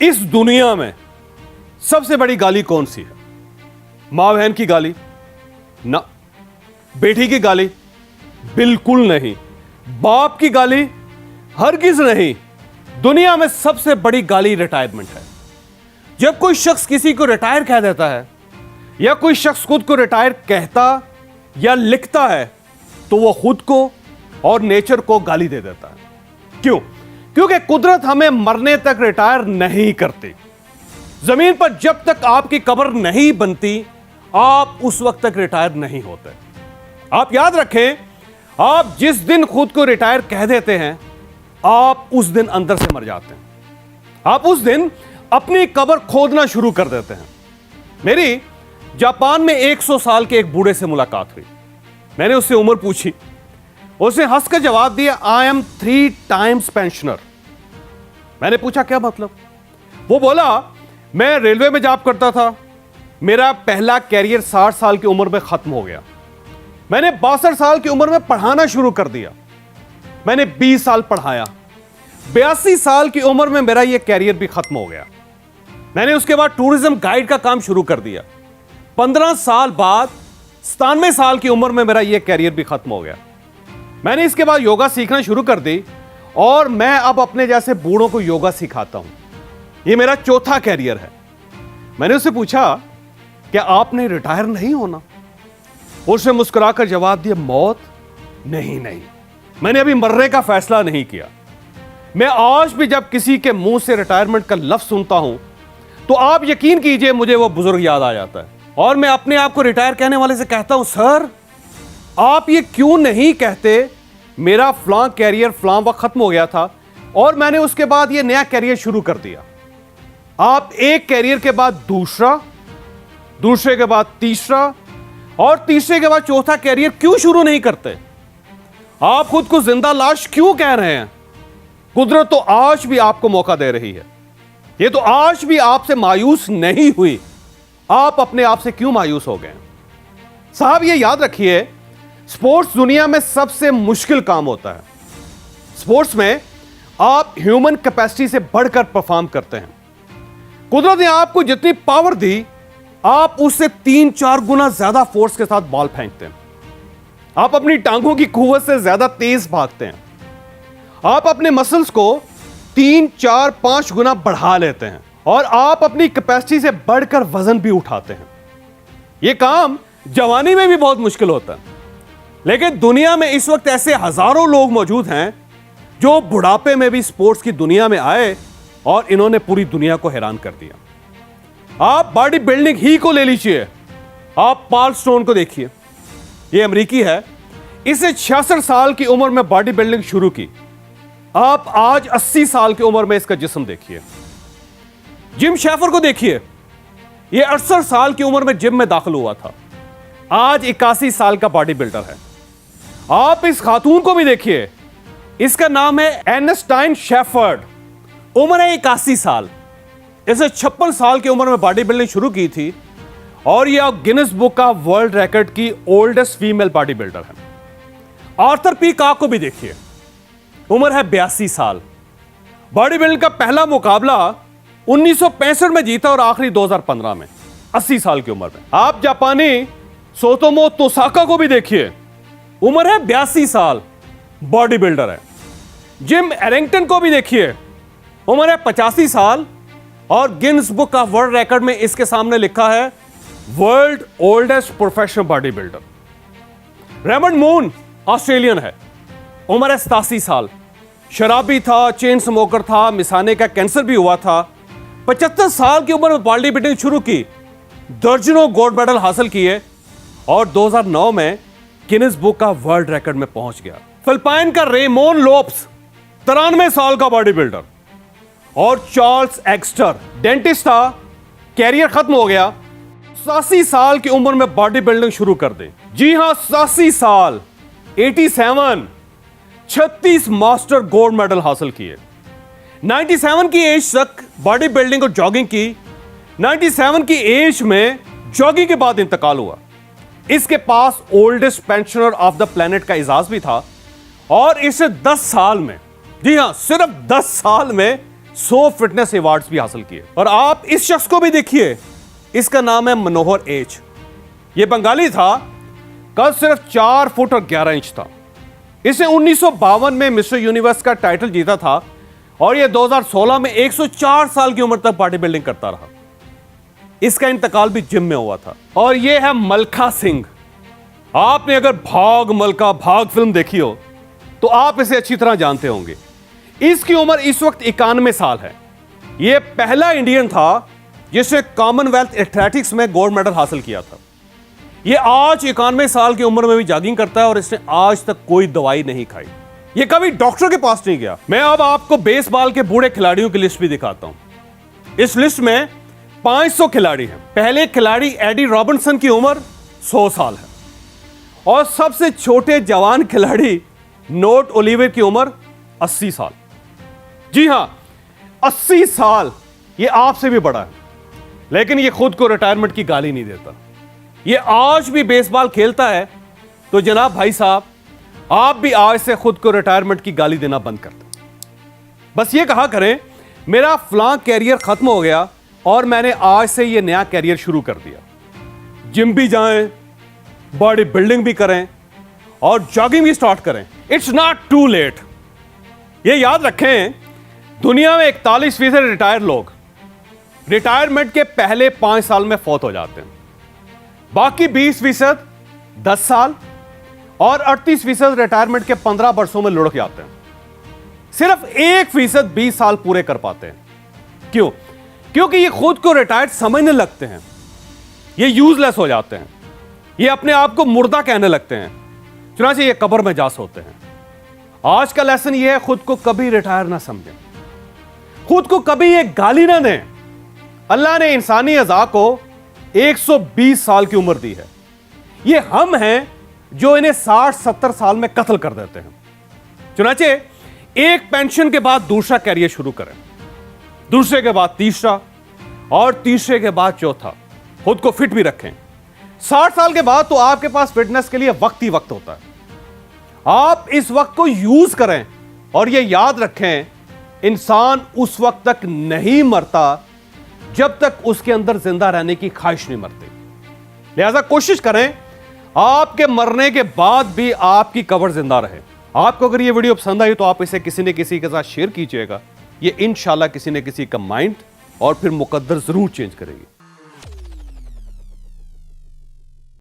इस दुनिया में सबसे बड़ी गाली कौन सी है? मां बहन की गाली? ना। बेटी की गाली? बिल्कुल नहीं। बाप की गाली? हरगिज नहीं। दुनिया में सबसे बड़ी गाली रिटायरमेंट है। जब कोई शख्स किसी को रिटायर कह देता है या कोई शख्स खुद को रिटायर कहता या लिखता है तो वो खुद को और नेचर को गाली दे देता है। क्यों? क्योंकि कुदरत हमें मरने तक रिटायर नहीं करती। जमीन पर जब तक आपकी कब्र नहीं बनती आप उस वक्त तक रिटायर नहीं होते। आप याद रखें, आप जिस दिन खुद को रिटायर कह देते हैं आप उस दिन अंदर से मर जाते हैं। आप उस दिन अपनी कब्र खोदना शुरू कर देते हैं। मेरी जापान में 100 साल के एक बूढ़े से मुलाकात हुई। मैंने उससे उम्र पूछी। उसने हंसकर जवाब दिया, आई एम 3 टाइम्स पेंशनर। मैंने पूछा क्या मतलब? वो बोला, मैं रेलवे में जॉब करता था, मेरा पहला कैरियर 60 साल की उम्र में खत्म हो गया। मैंने 62 साल की उम्र में पढ़ाना शुरू कर दिया। मैंने 20 साल पढ़ाया। 82 साल की उम्र में मेरा यह कैरियर भी खत्म हो गया। मैंने उसके बाद टूरिज्म गाइड का काम शुरू कर दिया। 15 साल बाद 97 साल की उम्र में मेरा यह कैरियर भी खत्म हो गया। मैंने इसके बाद योगा सीखना शुरू कर दी और मैं अब अपने जैसे बूढ़ों को योगा सिखाता हूं। यह मेरा चौथा कैरियर है। मैंने उससे पूछा, क्या आपने रिटायर नहीं होना? उसने मुस्कुराकर जवाब दिया, मौत? नहीं, मैंने अभी मरने का फैसला नहीं किया। मैं आज भी जब किसी के मुंह से रिटायरमेंट का लफ्ज सुनता हूं तो आप यकीन कीजिए मुझे वो बुजुर्ग याद आ जाता है और मैं अपने आप को रिटायर कहने वाले से कहता हूं, सर आप ये क्यों नहीं कहते मेरा फलां कैरियर फलां वक्त खत्म हो गया था और मैंने उसके बाद ये नया कैरियर शुरू कर दिया। आप एक कैरियर के बाद दूसरा, दूसरे के बाद तीसरा और तीसरे के बाद चौथा कैरियर क्यों शुरू नहीं करते? आप खुद को जिंदा लाश क्यों कह रहे हैं? कुदरत तो आज भी आपको मौका दे रही है। ये तो आज भी आपसे मायूस नहीं हुई। आप अपने आप से क्यों मायूस हो गए? साहब ये याद रखिए, स्पोर्ट्स दुनिया में सबसे मुश्किल काम होता है। स्पोर्ट्स में आप ह्यूमन कैपेसिटी से बढ़कर परफॉर्म करते हैं। कुदरत ने आपको जितनी पावर दी आप उससे 3-4 गुना ज्यादा फोर्स के साथ बॉल फेंकते हैं। आप अपनी टांगों की कुव्वत से ज्यादा तेज भागते हैं। आप अपने मसल्स को 3-4-5 गुना बढ़ा लेते हैं और आप अपनी कैपेसिटी से बढ़कर वजन भी उठाते हैं। यह काम जवानी में भी बहुत मुश्किल होता है, लेकिन दुनिया में इस वक्त ऐसे हजारों लोग मौजूद हैं जो बुढ़ापे में भी स्पोर्ट्स की दुनिया में आए और इन्होंने पूरी दुनिया को हैरान कर दिया। आप बॉडी बिल्डिंग ही को ले लीजिए, आप पॉल स्टोन को देखिए। यह अमेरिकी है, इसे 66 साल की उम्र में बॉडी बिल्डिंग शुरू की। आप आज 80 साल की उम्र में इसका जिस्म देखिए। जिम शेफर को देखिए, यह 68 साल की उम्र में जिम में दाखिल हुआ था, आज 81 साल का बॉडी बिल्डर है। आप इस खातून को भी देखिए, इसका नाम है एर्नेस्टाइन शेफर्ड, उम्र है 81 साल। इसे 56 साल की उम्र में बॉडी बिल्डिंग शुरू की थी और यह गिनेस बुक का वर्ल्ड रिकॉर्ड की ओल्डेस्ट फीमेल बॉडी बिल्डर है। आर्थर पी कॉक को भी देखिए, उम्र है 82 साल। बॉडी बिल्डिंग का पहला मुकाबला 1965 में जीता और आखिरी 2015 में, 80 साल की उम्र में। आप जापानी सोतोमो तोसाका को भी देखिए, उम्र है 82 साल, बॉडी बिल्डर है। जिम एरिंगटन को भी देखिए, उम्र है 85 साल और गिनेस बुक का वर्ल्ड रिकॉर्ड में इसके सामने लिखा है world oldest professional body builder. Raymond moon Australian है, उम्र है 87 साल। शराबी था, चेन स्मोकर था, मिसाने का कैंसर भी हुआ था। 75 साल की उम्र में बॉडी बिल्डिंग शुरू की, दर्जनों गोल्ड मेडल हासिल किए और 2009 में गिनेस बुक का वर्ल्ड रिकॉर्ड में पहुंच गया। फिलिपाइन का रेमोन लोप्स 93 साल का बॉडी बिल्डर और चार्ल्स एक्स्टर डेंटिस्ट था, कैरियर खत्म हो गया, 87 साल की उम्र में बॉडी बिल्डिंग शुरू कर दे। जी हां, 87 साल, 87, 36 मास्टर गोल्ड मेडल हासिल किए। 97 की एज तक बॉडी बिल्डिंग और जॉगिंग की। 97 की एज में जॉगिंग के बाद इंतकाल हुआ। इसके पास oldest pensioner of the planet का एजाज भी था और इसे 10 साल में, जी हां, सिर्फ 10 साल में 100 फिटनेस अवार्ड्स भी हासिल किए। और आप इस शख्स को भी देखिए, इसका नाम है मनोहर एच। ये बंगाली था, कद सिर्फ 4 फुट और 11 इंच था। इसे 1952 में मिस्टर यूनिवर्स का टाइटल जीता था और ये 2016 में 104 साल की उम्र तक बॉडी बिल्डिंग करता रहा। इसका इंतकाल भी जिम में हुआ था। और ये है मलखा सिंह। आपने अगर भाग मलका भाग फिल्म देखी हो तो आप इसे अच्छी तरह जानते होंगे। इसकी उम्र इस वक्त 91 साल है। यह पहला इंडियन था जिसने कॉमनवेल्थ एथलेटिक्स में गोल्ड मेडल हासिल किया था। यह आज 91 साल की उम्र में भी जॉगिंग करता है और इसने आज तक कोई दवाई नहीं खाई। यह कभी डॉक्टर के पास नहीं गया। मैं अब आपको बेसबॉल के बूढ़े खिलाड़ियों की लिस्ट भी दिखाता हूं। इस लिस्ट में 500 खिलाड़ी हैं। पहले खिलाड़ी एडी रॉबिन्सन की उम्र 100 साल है और सबसे छोटे जवान खिलाड़ी नोट ओलिवर की उम्र 80 साल। जी हां, 80 साल। यह आपसे भी बड़ा है, लेकिन यह खुद को रिटायरमेंट की गाली नहीं देता। यह आज भी बेसबॉल खेलता है। तो जनाब भाई साहब, आप भी आज से खुद को रिटायरमेंट की गाली देना बंद कर दें। बस ये कहा करें, मेरा फलां कैरियर खत्म हो गया और मैंने आज से यह नया कैरियर शुरू कर दिया। जिम भी जाएं, बॉडी बिल्डिंग भी करें और जॉगिंग भी स्टार्ट करें। It's not too late. ये याद रखें, दुनिया में 41% रिटायर लोग रिटायरमेंट के पहले 5 साल में फौत हो जाते हैं। बाकी 20% 10 साल और 38% रिटायरमेंट के 15 वर्षों में लुढ़क जाते हैं। सिर्फ 1% 20 साल पूरे कर पाते हैं। क्यों? क्योंकि ये खुद को रिटायर्ड समझने लगते हैं। ये यूजलेस हो जाते हैं। ये अपने आप को मुर्दा कहने लगते हैं। चुनांचे ये कब्र में जा सोते हैं। आज का लेसन ये है, खुद को कभी रिटायर ना समझें, खुद को कभी ये गाली ना दें। अल्लाह ने इंसानी अज़ा को 120 साल की उम्र दी है। ये हम हैं जो इन्हें 60-70 साल में कत्ल कर देते हैं। चुनांचे एक पेंशन के बाद दूसरा कैरियर शुरू करें, दूसरे के बाद तीसरा और तीसरे के बाद चौथा। खुद को फिट भी रखें। 60 साल के बाद तो आपके पास फिटनेस के लिए वक्त ही वक्त होता है। आप इस वक्त को यूज करें और यह याद रखें, इंसान उस वक्त तक नहीं मरता जब तक उसके अंदर जिंदा रहने की ख्वाहिश नहीं मरती। लिहाजा कोशिश करें आपके मरने के बाद भी आपकी कब्र जिंदा रहे। आपको अगर यह वीडियो पसंद आई तो आप इसे किसी न किसी के साथ शेयर कीजिएगा। यह इंशाल्लाह किसी न किसी का माइंड और फिर मुकद्दर जरूर चेंज करेगी।